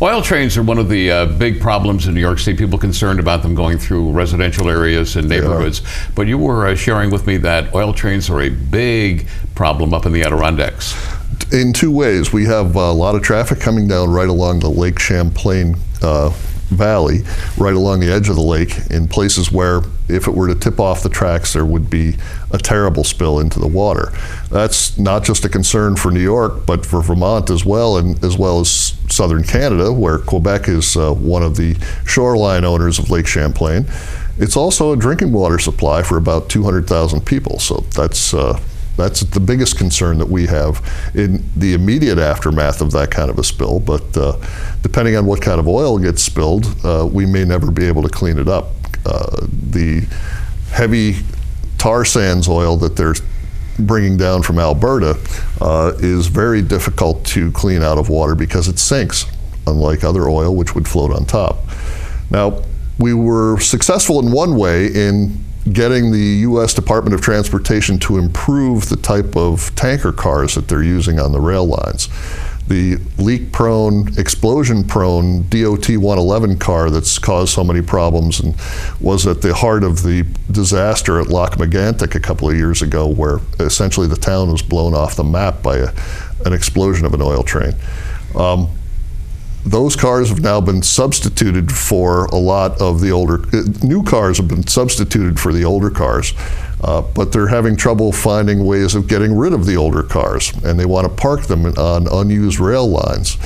Oil trains are one of the big problems in New York City. People concerned about them going through residential areas and neighborhoods. But you were sharing with me that oil trains are a big problem up in the Adirondacks. In two ways. We have a lot of traffic coming down right along the Lake Champlain Valley, right along the edge of the lake, in places where if it were to tip off the tracks, there would be a terrible spill into the water. That's not just a concern for New York, but for Vermont as well, and as well as southern Canada, where Quebec is one of the shoreline owners of Lake Champlain. It's also a drinking water supply for about 200,000 people, so that's the biggest concern that we have in the immediate aftermath of that kind of a spill. But depending on what kind of oil gets spilled, we may never be able to clean it up. The heavy tar sands oil that they're bringing down from Alberta is very difficult to clean out of water because it sinks, unlike other oil which would float on top. Now, we were successful in one way in getting the U.S. Department of Transportation to improve the type of tanker cars that they're using on the rail lines. The leak-prone, explosion-prone DOT 111 car that's caused so many problems and was at the heart of the disaster at Loch Megantic a couple of years ago, where essentially the town was blown off the map by an explosion of an oil train. Those cars have now been substituted for a lot of the older, new cars have been substituted for the older cars, but they're having trouble finding ways of getting rid of the older cars, and they want to park them on unused rail lines.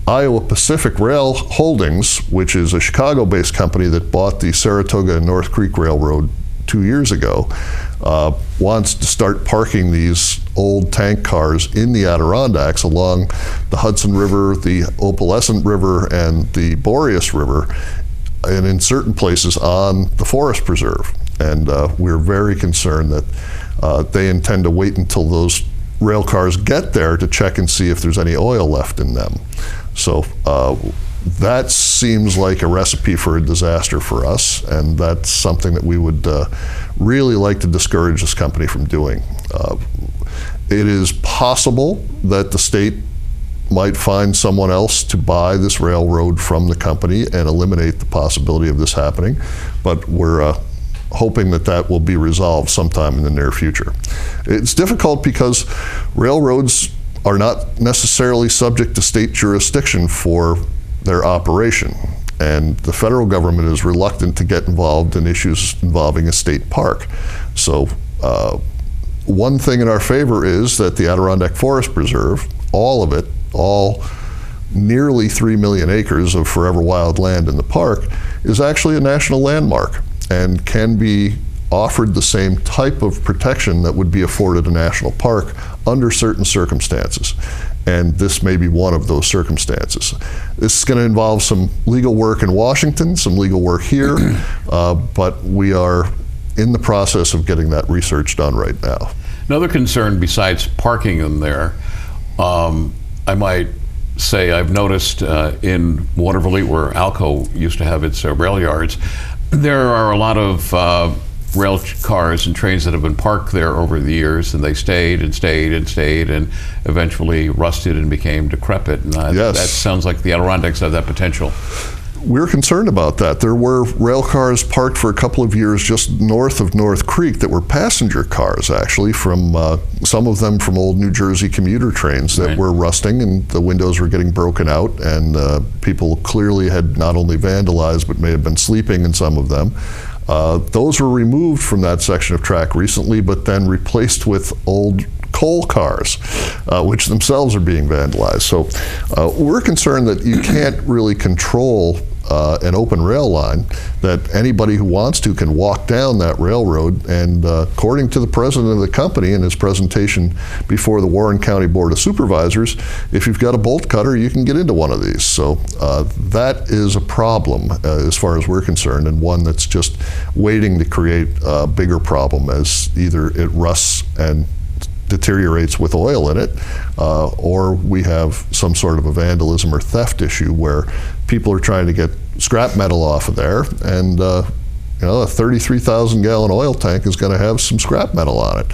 Iowa Pacific Rail Holdings, which is a Chicago-based company that bought the Saratoga and North Creek Railroad 2 years ago, wants to start parking these old tank cars in the Adirondacks along the Hudson River, the Opalescent River, and the Boreas River, and in certain places on the Forest Preserve. And we're very concerned that they intend to wait until those rail cars get there to check and see if there's any oil left in them. So that seems like a recipe for a disaster for us, and that's something that we would really like to discourage this company from doing. It is possible that the state might find someone else to buy this railroad from the company and eliminate the possibility of this happening, but we're hoping that that will be resolved sometime in the near future. It's difficult because railroads are not necessarily subject to state jurisdiction for their operation, and the federal government is reluctant to get involved in issues involving a state park. So one thing in our favor is that the Adirondack Forest Preserve, all of it, all nearly 3 million acres of forever wild land in the park, is actually a national landmark and can be offered the same type of protection that would be afforded a national park under certain circumstances. And this may be one of those circumstances. This is going to involve some legal work in Washington, some legal work here, but we are in the process of getting that research done right now. Another concern besides parking them there, I might say I've noticed in Waterville, where Alco used to have its rail yards, there are a lot of rail cars and trains that have been parked there over the years, and they stayed and stayed and stayed and eventually rusted and became decrepit. And yes. That sounds like the Adirondacks have that potential. We're concerned about that. There were rail cars parked for a couple of years just north of North Creek that were passenger cars, actually, from some of them from old New Jersey commuter trains that were rusting, and the windows were getting broken out, and people clearly had not only vandalized but may have been sleeping in some of them. Those were removed from that section of track recently, but then replaced with old coal cars, which themselves are being vandalized. So we're concerned that you can't really control an open rail line, that anybody who wants to can walk down that railroad, and according to the president of the company in his presentation before the Warren County Board of Supervisors, if you've got a bolt cutter, you can get into one of these. So that is a problem as far as we're concerned, and one that's just waiting to create a bigger problem as either it rusts and deteriorates with oil in it, or we have some sort of a vandalism or theft issue where people are trying to get scrap metal off of there, and a 33,000 gallon oil tank is going to have some scrap metal on it.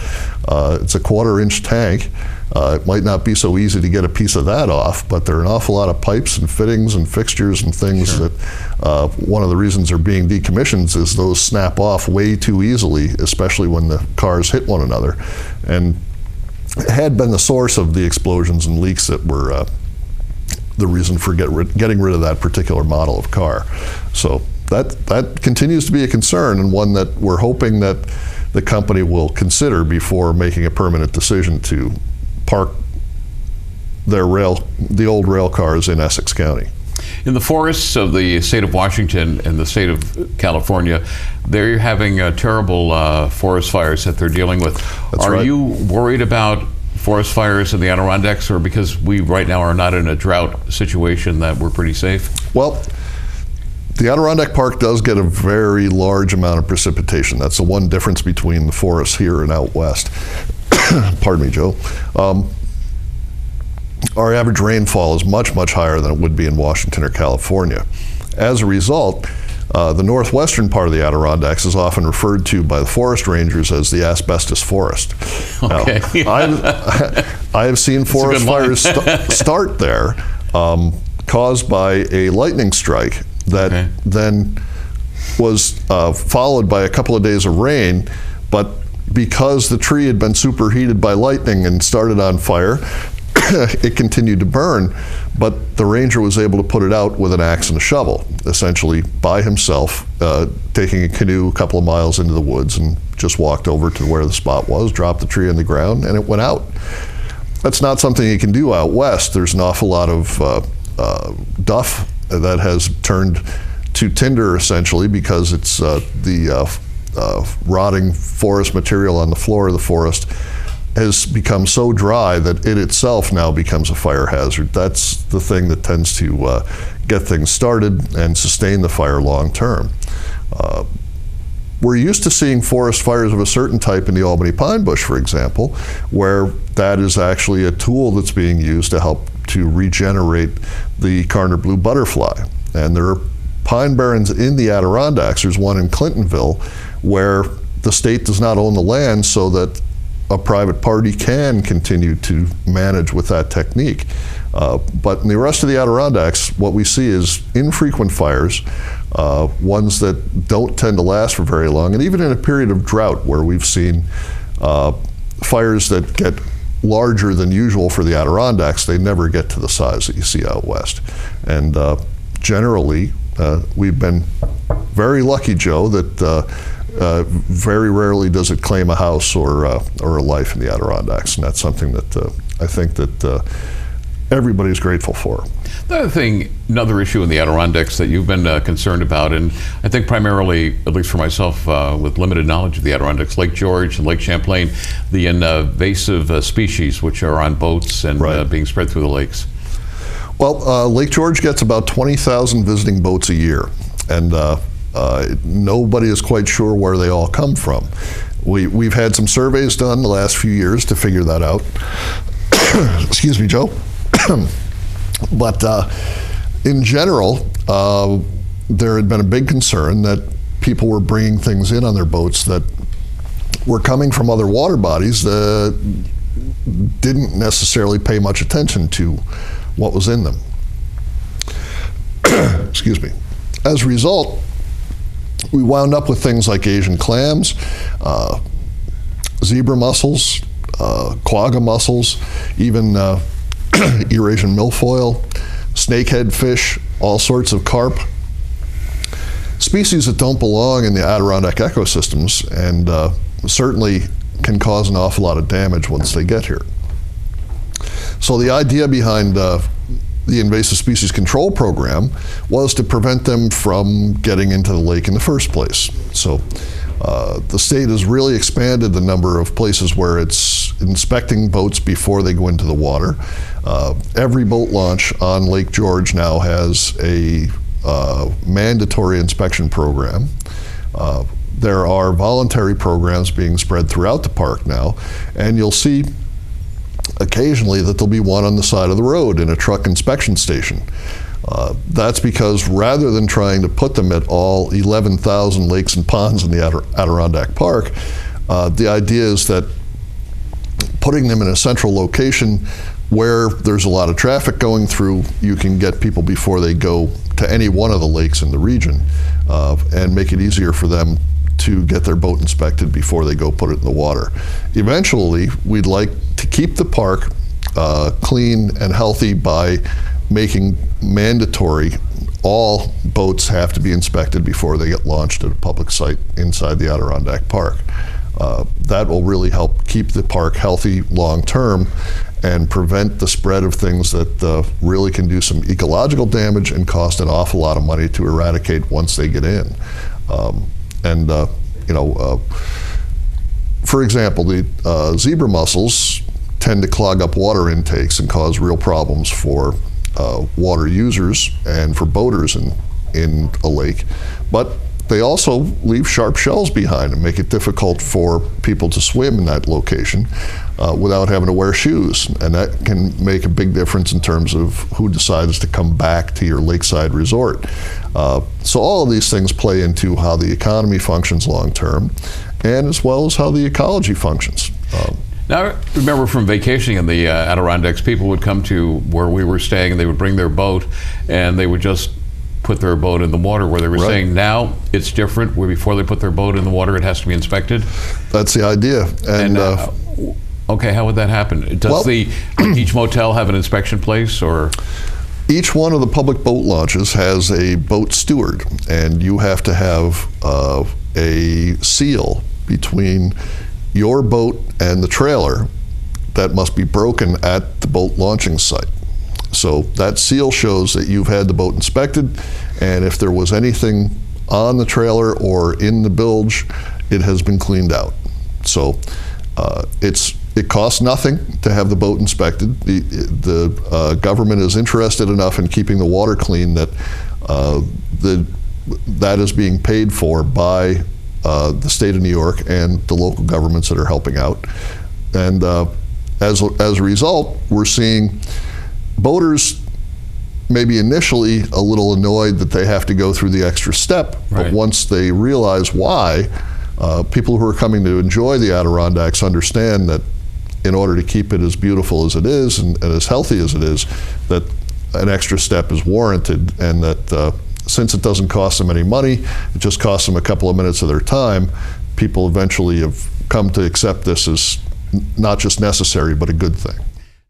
It's a 1/4-inch tank. It might not be so easy to get a piece of that off, but there are an awful lot of pipes and fittings and fixtures and things Sure. that one of the reasons they're being decommissioned is those snap off way too easily, especially when the cars hit one another. And it had been the source of the explosions and leaks that were the reason for getting rid of that particular model of car. So that continues to be a concern, and one that we're hoping that the company will consider before making a permanent decision to park the old rail cars in Essex County. In the forests of the state of Washington and the state of California, they're having terrible forest fires that they're dealing with. That's Are right. you worried about forest fires in the Adirondacks, or because we right now are not in a drought situation that we're pretty safe? Well, the Adirondack Park does get a very large amount of precipitation. That's the one difference between the forests here and out west. Pardon me, Joe. Our average rainfall is much, much higher than it would be in Washington or California. As a result, the northwestern part of the Adirondacks is often referred to by the forest rangers as the asbestos forest. Okay. Now, I have seen forest fires start there, caused by a lightning strike that then was followed by a couple of days of rain, but because the tree had been superheated by lightning and started on fire, it continued to burn, but the ranger was able to put it out with an axe and a shovel, essentially by himself, taking a canoe a couple of miles into the woods and just walked over to where the spot was, dropped the tree on the ground, and it went out. That's not something you can do out west. There's an awful lot of duff that has turned to tinder, essentially, because it's the rotting forest material on the floor of the forest has become so dry that it itself now becomes a fire hazard. That's the thing that tends to get things started and sustain the fire long term. We're used to seeing forest fires of a certain type in the Albany pine bush, for example, where that is actually a tool that's being used to help to regenerate the Carner blue butterfly. And there are pine barrens in the Adirondacks. There's one in Clintonville where the state does not own the land, so that a private party can continue to manage with that technique. But in the rest of the Adirondacks, what we see is infrequent fires, ones that don't tend to last for very long, and even in a period of drought where we've seen fires that get larger than usual for the Adirondacks, they never get to the size that you see out west. And generally, we've been very lucky, Joe, that very rarely does it claim a house or a life in the Adirondacks, and that's something that I think that everybody's grateful for. Another issue in the Adirondacks that you've been concerned about, and I think primarily, at least for myself, with limited knowledge of the Adirondacks, Lake George and Lake Champlain, the invasive species which are on boats and being spread through the lakes. Well, Lake George gets about 20,000 visiting boats a year, and nobody is quite sure where they all come from. We've had some surveys done the last few years to figure that out. Excuse me, Joe. But in general, there had been a big concern that people were bringing things in on their boats that were coming from other water bodies that didn't necessarily pay much attention to what was in them. Excuse me. As a result, we wound up with things like Asian clams, zebra mussels, quagga mussels, even Eurasian milfoil, snakehead fish, all sorts of carp. Species that don't belong in the Adirondack ecosystems, and certainly can cause an awful lot of damage once they get here. So the idea behind the invasive species control program was to prevent them from getting into the lake in the first place. So the state has really expanded the number of places where it's inspecting boats before they go into the water. Every boat launch on Lake George now has a mandatory inspection program. There are voluntary programs being spread throughout the park now, and you'll see occasionally that there'll be one on the side of the road in a truck inspection station. That's because rather than trying to put them at all 11,000 lakes and ponds in the Adirondack Park, the idea is that putting them in a central location where there's a lot of traffic going through, you can get people before they go to any one of the lakes in the region, and make it easier for them to get their boat inspected before they go put it in the water. Eventually, we'd like to keep the park clean and healthy by making mandatory all boats have to be inspected before they get launched at a public site inside the Adirondack Park. That will really help keep the park healthy long term and prevent the spread of things that really can do some ecological damage and cost an awful lot of money to eradicate once they get in. For example, the zebra mussels tend to clog up water intakes and cause real problems for water users and for boaters in a lake. But they also leave sharp shells behind and make it difficult for people to swim in that location without having to wear shoes. And that can make a big difference in terms of who decides to come back to your lakeside resort. So all of these things play into how the economy functions long term, and as well as how the ecology functions. Now, I remember from vacationing in the Adirondacks, people would come to where we were staying and they would bring their boat and they would just put their boat in the water, where they were saying now it's different, where before they put their boat in the water it has to be inspected. That's the idea. And okay, how would that happen? Does each motel have an inspection place, or? Each one of the public boat launches has a boat steward, and you have to have a seal between your boat and the trailer that must be broken at the boat launching site. So that seal shows that you've had the boat inspected, and if there was anything on the trailer or in the bilge, it has been cleaned out. So it costs nothing to have the boat inspected. The government is interested enough in keeping the water clean that that is being paid for by the state of New York and the local governments that are helping out. And as a result, we're seeing boaters maybe initially a little annoyed that they have to go through the extra step, but once they realize why, people who are coming to enjoy the Adirondacks understand that in order to keep it as beautiful as it is and as healthy as it is, that an extra step is warranted, and that since it doesn't cost them any money, it just costs them a couple of minutes of their time, people eventually have come to accept this as not just necessary, but a good thing.